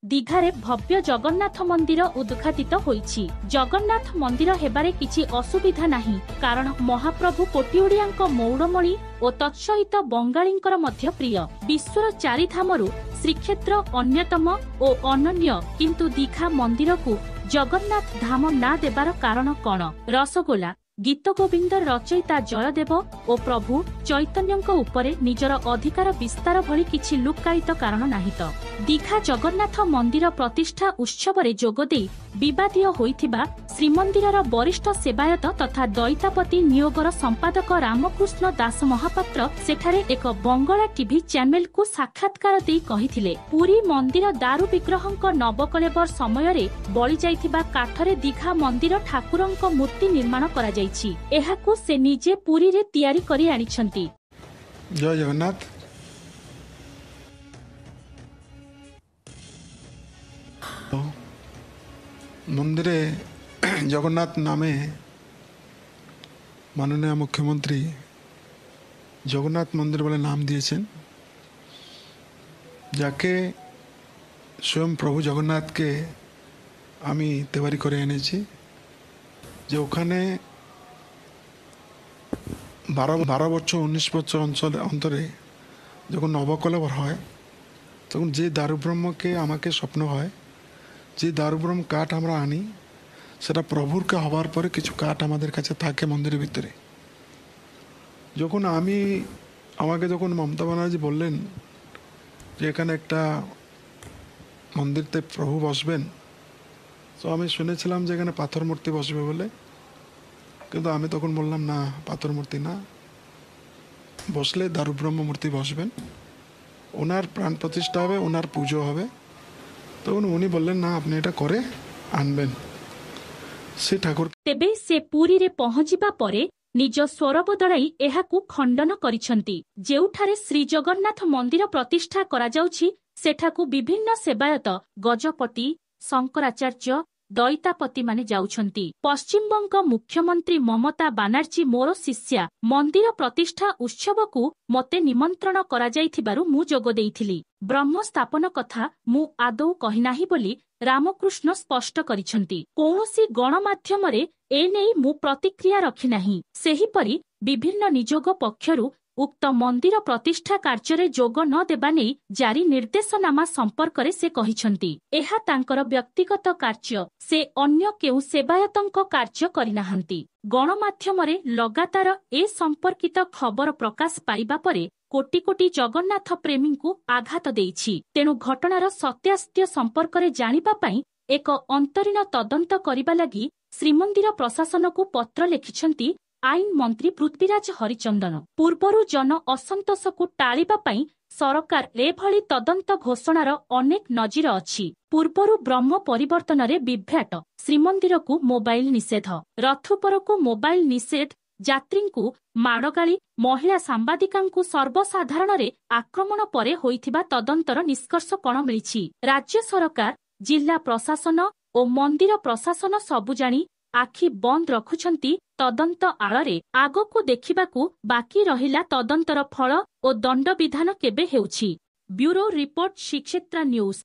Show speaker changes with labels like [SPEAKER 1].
[SPEAKER 1] दीघारे भव्य जगन्नाथ मंदिर उद्घाटित होईछि। जगन्नाथ मंदिर हेबारे किछि असुविधा नाही, कारण महाप्रभु कोटिओडियाक मौड़मणि और तत्सहित बंगाळींकर मध्य प्रिय। विश्वर चारिधामरु श्रीक्षेत्र अन्यतम और अनन्य, किंतु दीघा मंदिर को जगन्नाथ धाम ना देबार कारण कौन? रसगोला गीत गोविंद रचयिता जयदेव और प्रभु चैतन्यଙ୍କ उपरे निजर अधिकार विस्तार भली किछि लुक्कायित कारण नाही त। दीघा जगन्नाथ मंदिर प्रतिष्ठा उत्सव रे जोगदेई विवादीय होइथिबा श्रीमंदिरर वरिष्ठ सेवायत तथा दैतापति नियोगर संपादक रामकृष्ण दास महापात्र सेठारे एक बंगला टीवी चैनल को साक्षात्कार देई कहिथिले, पुरी मंदिर दारु विग्रहଙ୍କ नवकलेबर समय रे बळी जाइथिबा काठरे दीघा मंदिर ठाकुरଙ୍କ मूर्ति निर्माण करा जाइछि। एहाकु से निजे पुरी रे तयारी करी आनिछंती।
[SPEAKER 2] जय जगन्नाथ। मंदिरे जगन्नाथ नामे माननीय मुख्यमंत्री जगन्नाथ मंदिर बोले नाम दिए, जाके स्वयं प्रभु जगन्नाथ के आमी तैयारी करे एने जे ओखाने 12 वर्ष 19 वर्ष अंचल अंतरे যখন নবকলেবর হয় তখন যে দারুব্রহ্মকে আমাকে স্বপ্ন হয় যে দারুব্রহ্ম কাঠ আমরা আনি সেটা প্রভুরকে হবার পরে কিছু কাঠ আমাদের কাছে থাকে মন্দিরের ভিতরে। যখন আমাকে যখন মমতা ব্যানার্জি বললেন যে এখানে একটা মন্দিরতে প্রভু বসবেন, তো আমি শুনেছিলাম যে এখানে পাথর মূর্তি বসবে বলে, কিন্তু আমি তখন বললাম না, পাথর মূর্তি না, বসলে দারুব্রহ্ম মূর্তি বসবেন, ওনার প্রাণ প্রতিষ্ঠা হবে, ওনার পুজো হবে। তখন উনি বললেন না, আপনি এটা করে আনবেন সে ঠাকুর।
[SPEAKER 1] তেবে সে পুরী রে পৌঁছিবা পরে নিজ স্বর বদলাই এহাকু খণ্ডন করিছন্তি। যেউঠারে শ্রী জগন্নাଥ মন্দির প্রতিষ্ঠা করা যাଉଛି সেঠাকু বিভিন্ন সেবায়ত গজপতি শঙ্করাচার্য दैतापति माने जाउछंती। पश्चिमबंग मुख्यमंत्री ममता बानार्जी मोर शिष्या मंदिर प्रतिष्ठा उत्सव को मते निमंत्रण करा जाइथिबारु मु जोग देइथिली। ब्रह्म स्थापन कथा मु आदौ कहि नाही बोली रामकृष्ण स्पष्ट करिछंती। कौनसी गणमाध्यम रे ए नेई मु प्रतिक्रिया रखि नाही। सेहिपरि विभिन्न निजोग पक्षरु उक्त मंदिर प्रतिष्ठा कार्य जोग न देबा नै जारी निर्देशनामा संपर्क रे से कहिछंती। एहा तांकर व्यक्तिगत कार्य, से अन्य केउ सेवायतंक कार्य करिनाहंती। गणमाध्यम रे लगातार ए संपर्कित खबर प्रकाश पाइबा परे कोटी कोटी जगन्नाथ प्रेमी को आघात देइछि। तेणु घटनार सत्यासत्य संपर्क रे जानिबा पई एक अंतरीण तदंत करिबा लागि श्रीमंदिर प्रशासन को पत्र लिखिछंती आईन मंत्री पृथ्वीराज हरिचंदन। पूर्वरु जन असंतोष को टाळिबा पई सरकार एभଳି तदंत घोषणार अनेक नजीर अछि। पूर्वरु ब्रह्म परिवर्तन रे विभ्राट, श्रीमंदिर को मोबाइल निषेध, रथुपर को मोबाइल निषेध, यात्री को माड़गाड़ी, महिला सांबादिकांकु सर्वसाधारण रे आक्रमण परे होइथिबा तदंतर निष्कर्ष कोन मिलिछि। राज्य सरकार, जिला प्रशासन और मंदिर प्रशासन सबु जानी आखि बंद रखुछंती तदंत आଳରେ। आगको देखिबाकू बाकी रहिला तदंतर फल और दंड विधान केबे हेउछि। ब्यूरो रिपोर्ट श्रीक्षेत्र न्यूज।